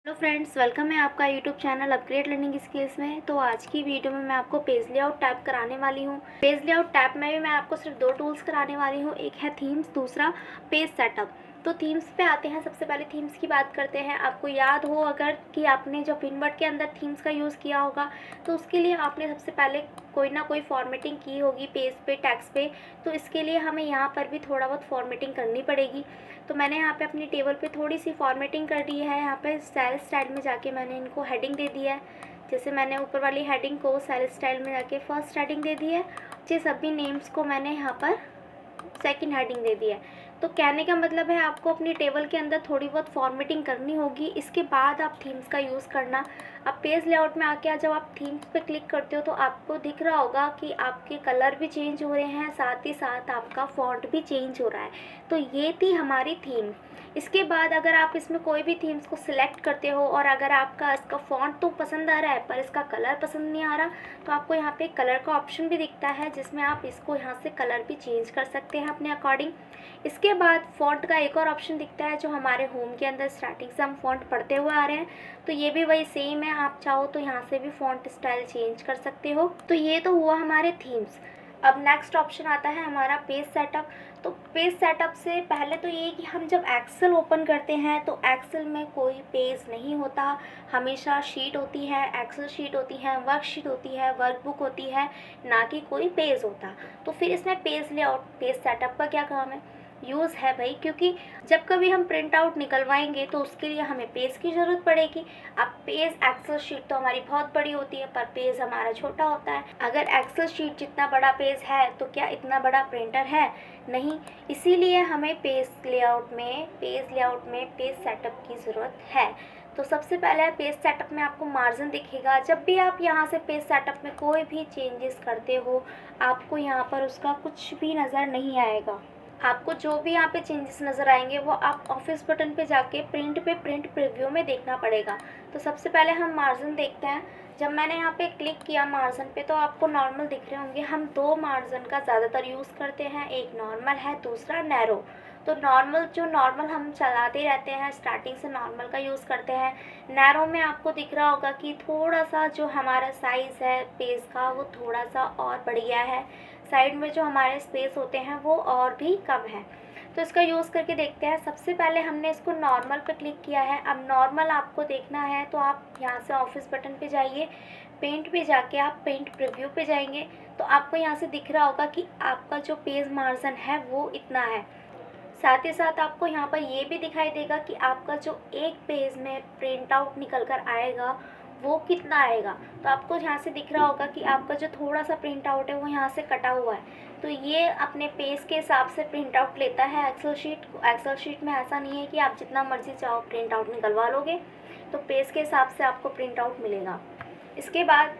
Hello friends, welcome है आपका YouTube channel upgrade learning skills में। तो आज की वीडियो में मैं आपको पेज लेआउट टैब कराने वाली हूँ। पेज लेआउट टैब में भी मैं आपको सिर्फ दो टूल्स कराने वाली हूँ, एक है थीम्स, दूसरा पेज सेटअप। तो थीम्स पे आते हैं। सबसे पहले थीम्स की बात करते हैं। आपको याद हो अगर कि आपने जब पिनवर्ड के अंदर थीम्स का यूज़ किया होगा तो उसके लिए आपने सबसे पहले कोई ना कोई फॉर्मेटिंग की होगी पेज पे, टेक्स्ट पे। तो इसके लिए हमें यहाँ पर भी थोड़ा बहुत फॉर्मेटिंग करनी पड़ेगी। तो मैंने यहाँ पे अपनी टेबल पे थोड़ी सी फॉर्मेटिंग कर दी है। यहाँ पे सेल स्टाइल में जाके मैंने इनको हेडिंग दे दी है। जैसे मैंने ऊपर वाली हेडिंग को सेल स्टाइल में जाके फर्स्ट हेडिंग दे दी है, ये सभी नेम्स को मैंने यहाँ पर सेकंड हेडिंग दे दी है। तो कहने का मतलब है आपको अपनी टेबल के अंदर थोड़ी बहुत फॉर्मेटिंग करनी होगी, इसके बाद आप थीम्स का यूज़ करना। अब पेज लेआउट में आके जब आप थीम्स पे क्लिक करते हो तो आपको दिख रहा होगा कि आपके कलर भी चेंज हो रहे हैं, साथ ही साथ आपका फॉन्ट भी चेंज हो रहा है। तो ये थी हमारी थीम। इसके बाद अगर आप इसमें कोई भी थीम्स को सिलेक्ट करते हो और अगर आपका इसका फॉन्ट तो पसंद आ रहा है पर इसका कलर पसंद नहीं आ रहा, तो आपको यहाँ पे कलर का ऑप्शन भी दिखता है जिसमें आप इसको यहाँ से कलर भी चेंज कर सकते हैं अपने अकॉर्डिंग। इसके बाद फ़ॉन्ट का एक और ऑप्शन दिखता है जो हमारे होम के अंदर स्टार्टिंग से हम फ़ॉन्ट पढ़ते हुए आ रहे हैं। तो ये भी वही सेम है, आप चाहो तो यहाँ से भी फ़ॉन्ट स्टाइल चेंज कर सकते हो। तो ये तो हुआ हमारे थीम्स। अब नेक्स्ट ऑप्शन आता है हमारा पेज सेटअप। तो पेज सेटअप से पहले तो ये कि हम जब एक्सेल ओपन करते हैं तो एक्सेल में कोई पेज नहीं होता, हमेशा शीट होती है, एक्सेल शीट होती है, वर्कशीट होती है, वर्कबुक होती है, ना कि कोई पेज होता। तो फिर इसमें पेज लेआउट, पेज सेटअप का क्या काम है, यूज़ है भाई, क्योंकि जब कभी हम प्रिंट आउट निकलवाएंगे तो उसके लिए हमें पेज की ज़रूरत पड़ेगी। अब पेज, एक्सेल शीट तो हमारी बहुत बड़ी होती है पर पेज हमारा छोटा होता है। अगर एक्सेल शीट जितना बड़ा पेज है तो क्या इतना बड़ा प्रिंटर है? नहीं। इसीलिए हमें पेज लेआउट में पेज सेटअप की ज़रूरत है। तो सबसे पहले पेज सेटअप में आपको मार्जिन दिखेगा। जब भी आप यहाँ से पेज सेटअप में कोई भी चेंजेस करते हो आपको यहाँ पर उसका कुछ भी नज़र नहीं आएगा। आपको जो भी यहाँ पे चेंजेस नज़र आएंगे वो आप ऑफिस बटन पे जाके प्रिंट प्रीव्यू में देखना पड़ेगा। तो सबसे पहले हम मार्जिन देखते हैं। जब मैंने यहाँ पे क्लिक किया मार्जिन पे तो आपको नॉर्मल दिख रहे होंगे। हम दो मार्जिन का ज़्यादातर यूज़ करते हैं, एक नॉर्मल है, दूसरा नैरो। तो नॉर्मल हम चलाते रहते हैं, स्टार्टिंग से नॉर्मल का यूज़ करते हैं। नैरो में आपको दिख रहा होगा कि थोड़ा सा जो हमारा साइज़ है पेज का वो थोड़ा सा और बढ़ गया है, साइड में जो हमारे स्पेस होते हैं वो और भी कम है। तो इसका यूज़ करके देखते हैं। सबसे पहले हमने इसको नॉर्मल पे क्लिक किया है। अब नॉर्मल आपको देखना है तो आप यहाँ से ऑफिस बटन पे जाइए, पेंट पे जाके आप पेंट प्रीव्यू पे जाएंगे तो आपको यहाँ से दिख रहा होगा कि आपका जो पेज मार्जिन है वो इतना है। साथ ही साथ आपको यहाँ पर ये भी दिखाई देगा कि आपका जो एक पेज में प्रिंट आउट निकल कर आएगा वो कितना आएगा। तो आपको यहाँ से दिख रहा होगा कि आपका जो थोड़ा सा प्रिंट आउट है वो यहाँ से कटा हुआ है। तो ये अपने पेज के हिसाब से प्रिंट आउट लेता है एक्सेल शीट में ऐसा नहीं है कि आप जितना मर्जी चाहो प्रिंट आउट निकलवा लोगे। तो पेज के हिसाब से आपको प्रिंट आउट मिलेगा। इसके बाद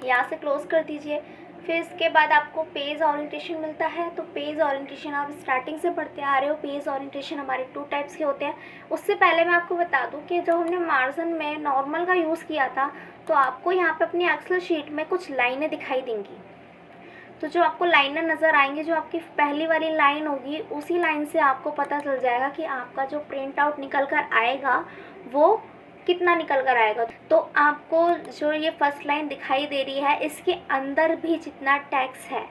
यहाँ से क्लोज कर दीजिए। फिर इसके बाद आपको पेज ओरिएंटेशन मिलता है। तो पेज ओरिएंटेशन आप स्टार्टिंग से पढ़ते आ रहे हो। पेज ओरिएंटेशन हमारे 2 टाइप्स के होते हैं। उससे पहले मैं आपको बता दूं कि जब हमने मार्जिन में नॉर्मल का यूज़ किया था तो आपको यहाँ पे अपनी एक्सेल शीट में कुछ लाइनें दिखाई देंगी। तो जो आपको लाइनें नज़र आएंगी, जो आपकी पहली वाली लाइन होगी उसी लाइन से आपको पता चल जाएगा कि आपका जो प्रिंट आउट निकल कर आएगा वो कितना निकल कर आएगा। तो आपको जो ये फर्स्ट लाइन दिखाई दे रही है इसके अंदर भी जितना टैक्स है,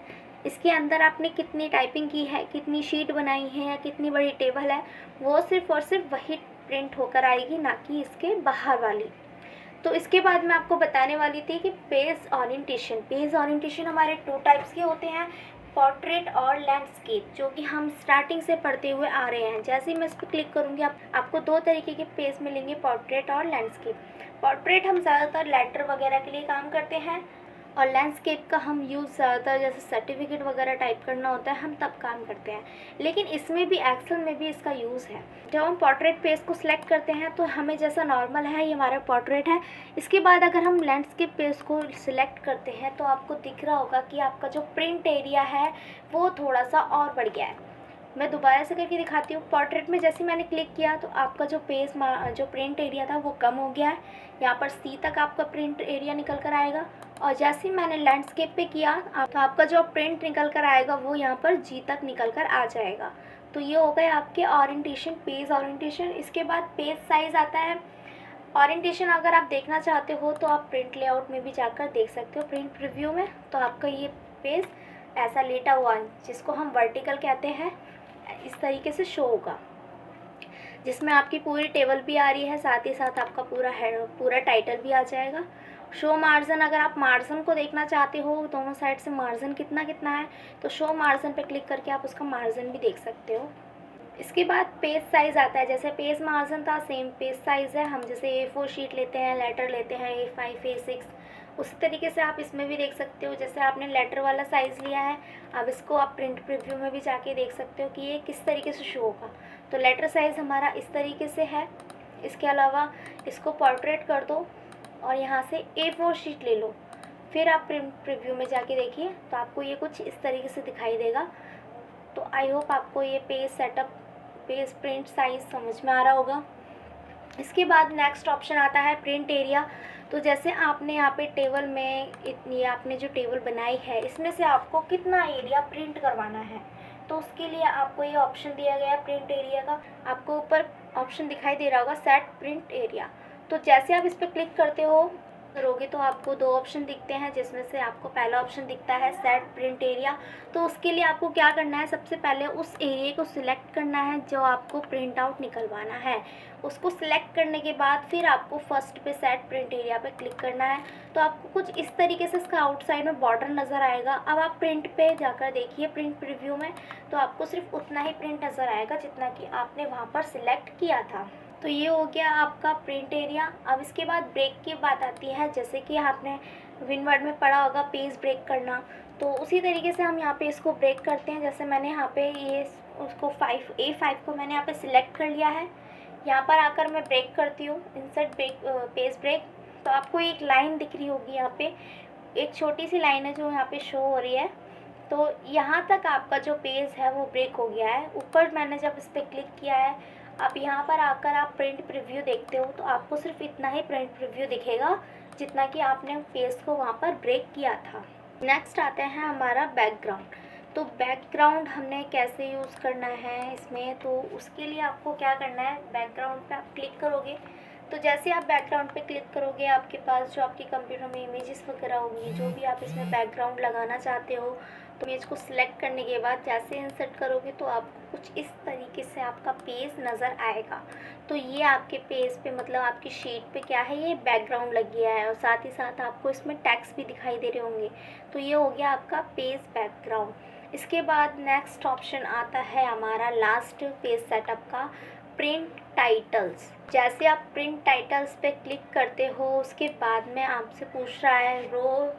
इसके अंदर आपने कितनी टाइपिंग की है, कितनी शीट बनाई है या कितनी बड़ी टेबल है, वो सिर्फ और सिर्फ वही प्रिंट होकर आएगी, ना कि इसके बाहर वाली। तो इसके बाद मैं आपको बताने वाली थी कि पेज ओरिएंटेशन हमारे 2 टाइप्स के होते हैं, पोर्ट्रेट और लैंडस्केप, जो कि हम स्टार्टिंग से पढ़ते हुए आ रहे हैं। जैसे ही मैं इस पर क्लिक करूँगी आपको 2 तरीके के पेज मिलेंगे, पोर्ट्रेट और लैंडस्केप। पोर्ट्रेट हम ज़्यादातर लेटर वगैरह के लिए काम करते हैं और लैंडस्केप का हम यूज़ ज़्यादातर जैसे सर्टिफिकेट वगैरह टाइप करना होता है हम तब काम करते हैं। लेकिन इसमें भी एक्सेल में भी इसका यूज़ है। जब हम पोर्ट्रेट पेज को सिलेक्ट करते हैं तो हमें जैसा नॉर्मल है ये हमारा पोर्ट्रेट है। इसके बाद अगर हम लैंडस्केप पेज को सिलेक्ट करते हैं तो आपको दिख रहा होगा कि आपका जो प्रिंट एरिया है वो थोड़ा सा और बढ़ गया है। मैं दोबारा से करके दिखाती हूँ। पोर्ट्रेट में जैसे मैंने क्लिक किया तो आपका जो जो प्रिंट एरिया था वो कम हो गया है। यहाँ पर सी तक आपका प्रिंट एरिया निकल कर आएगा और जैसे ही मैंने लैंडस्केप पे किया तो आपका जो प्रिंट निकल कर आएगा वो यहाँ पर जी तक निकल कर आ जाएगा। तो ये हो गए आपके ओरिएंटेशन, पेज ओरिएंटेशन। इसके बाद पेज साइज़ आता है। ओरिएंटेशन अगर आप देखना चाहते हो तो आप प्रिंट लेआउट में भी जाकर देख सकते हो, प्रिंट प्रीव्यू में। तो आपका ये पेज ऐसा लेटा हुआ है, जिसको हम वर्टिकल कहते हैं, इस तरीके से शो होगा, जिसमें आपकी पूरी टेबल भी आ रही है, साथ ही साथ आपका पूरा टाइटल भी आ जाएगा। शो मार्जिन, अगर आप मार्जिन को देखना चाहते हो दोनों साइड से मार्जिन कितना कितना है, तो शो मार्जिन पे क्लिक करके आप उसका मार्जिन भी देख सकते हो। इसके बाद पेज साइज़ आता है। जैसे पेज मार्जिन था, सेम पेज साइज़ है। हम जैसे A4 शीट लेते हैं, लेटर लेते हैं A5 A6, उसी तरीके से आप इसमें भी देख सकते हो। जैसे आपने लेटर वाला साइज़ लिया है, अब इसको आप प्रिंट प्रीव्यू में भी जाके देख सकते हो कि ये किस तरीके से शो होगा। तो लेटर साइज़ हमारा इस तरीके से है। इसके अलावा इसको पोर्ट्रेट कर दो और यहाँ से A4 शीट ले लो, फिर आप प्रिंट प्रीव्यू में जाके देखिए तो आपको ये कुछ इस तरीके से दिखाई देगा। तो आई होप आपको ये page setup, page print size समझ में आ रहा होगा। इसके बाद नेक्स्ट ऑप्शन आता है प्रिंट एरिया। तो जैसे आपने यहाँ पे टेबल में इतनी, आपने जो टेबल बनाई है इसमें से आपको कितना एरिया प्रिंट करवाना है, तो उसके लिए आपको ये ऑप्शन दिया गया है प्रिंट एरिया का। आपको ऊपर ऑप्शन दिखाई दे रहा होगा सेट प्रिंट एरिया। तो जैसे आप इस पर क्लिक करोगे तो आपको दो ऑप्शन दिखते हैं, जिसमें से आपको पहला ऑप्शन दिखता है सेट प्रिंट एरिया। तो उसके लिए आपको क्या करना है, सबसे पहले उस एरिया को सिलेक्ट करना है जो आपको प्रिंट आउट निकलवाना है। उसको सिलेक्ट करने के बाद फिर आपको फर्स्ट पे सेट प्रिंट एरिया पे क्लिक करना है। तो आपको कुछ इस तरीके से इसका आउटसाइड में बॉर्डर नज़र आएगा। अब आप प्रिंट पे जाकर देखिए प्रिंट प्रीव्यू में, तो आपको सिर्फ उतना ही प्रिंट नज़र आएगा जितना कि आपने वहाँ पर सिलेक्ट किया था। तो ये हो गया आपका प्रिंट एरिया। अब इसके बाद ब्रेक की बात आती है। जैसे कि आपने विनवर्ड में पढ़ा होगा पेज ब्रेक करना, तो उसी तरीके से हम यहाँ पे इसको ब्रेक करते हैं। जैसे मैंने यहाँ पे ये उसको A5 को मैंने यहाँ पे सिलेक्ट कर लिया है। यहाँ पर आकर मैं ब्रेक करती हूँ, इंसर्ट ब्रेक, पेज ब्रेक। तो आपको एक लाइन दिख रही होगी, यहाँ पे एक छोटी सी लाइन है जो यहाँ पे शो हो रही है। तो यहाँ तक आपका जो पेज है वो ब्रेक हो गया है। ऊपर मैंने जब इस पर क्लिक किया है, अब यहाँ पर आकर आप प्रिंट प्रीव्यू देखते हो तो आपको सिर्फ इतना ही प्रिंट प्रीव्यू दिखेगा जितना कि आपने पेज को वहाँ पर ब्रेक किया था। नेक्स्ट आते हैं हमारा बैकग्राउंड। तो बैकग्राउंड हमने कैसे यूज़ करना है इसमें, तो उसके लिए आपको क्या करना है, बैकग्राउंड पे आप क्लिक करोगे। तो जैसे आप बैकग्राउंड पे क्लिक करोगे, आपके पास जो आपके कंप्यूटर में इमेजेस वगैरह होंगी, जो भी आप इसमें बैकग्राउंड लगाना चाहते हो, तो इमेज को सिलेक्ट करने के बाद जैसे इंसर्ट करोगे तो आपको कुछ इस तरीके से आपका पेज नज़र आएगा। तो ये आपके पेज पे, मतलब आपकी शीट पे क्या है, ये बैकग्राउंड लग गया है और साथ ही साथ आपको इसमें टेक्स्ट भी दिखाई दे रहे होंगे। तो ये हो गया आपका पेज बैकग्राउंड। इसके बाद नेक्स्ट ऑप्शन आता है हमारा लास्ट पेज सेटअप का, प्रिंट टाइटल्स। जैसे आप प्रिंट टाइटल्स पे क्लिक करते हो, उसके बाद में आपसे पूछ रहा है row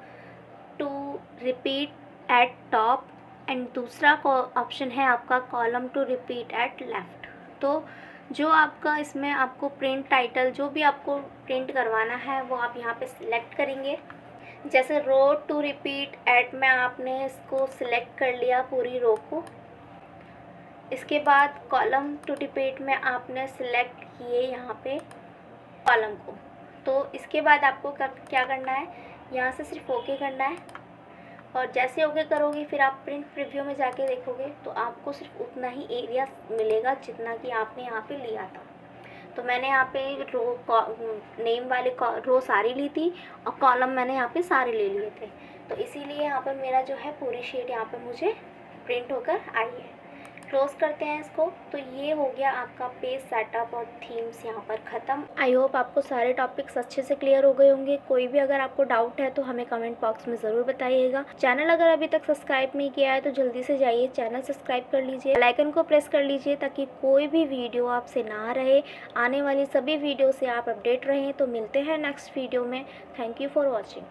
two repeat at top, and दूसरा ऑप्शन है आपका column two repeat at left. तो जो आपका इसमें आपको प्रिंट टाइटल जो भी आपको प्रिंट करवाना है वो आप यहाँ पे सिलेक्ट करेंगे। जैसे रो टू रिपीट एट में आपने इसको सिलेक्ट कर लिया पूरी रो को। इसके बाद कॉलम टू रिपीट में आपने सिलेक्ट किए यहाँ पे कॉलम को। तो इसके बाद आपको क्या करना है, यहाँ से सिर्फ ओके करना है, और जैसे ओके करोगे फिर आप प्रिंट प्रीव्यू में जाके देखोगे तो आपको सिर्फ उतना ही एरिया मिलेगा जितना कि आपने यहाँ पे लिया था। तो मैंने यहाँ पे नेम वाले रो सारी ली थी और कॉलम मैंने यहाँ पे सारे ले लिए थे। तो इसीलिए यहाँ पर मेरा जो है पूरी शीट यहाँ पे मुझे प्रिंट होकर आई है। क्लोज करते हैं इसको। तो ये हो गया आपका पेज सेटअप और थीम्स यहाँ पर ख़त्म। आई होप आपको सारे टॉपिक्स अच्छे से क्लियर हो गए होंगे। कोई भी अगर आपको डाउट है तो हमें कमेंट बॉक्स में ज़रूर बताइएगा। चैनल अगर अभी तक सब्सक्राइब नहीं किया है तो जल्दी से जाइए चैनल सब्सक्राइब कर लीजिए, बेल आइकन को प्रेस कर लीजिए ताकि कोई भी वीडियो आपसे ना रहे। आने वाली सभी वीडियो से आप अपडेट रहें। तो मिलते हैं नेक्स्ट वीडियो में। Thank you for watching.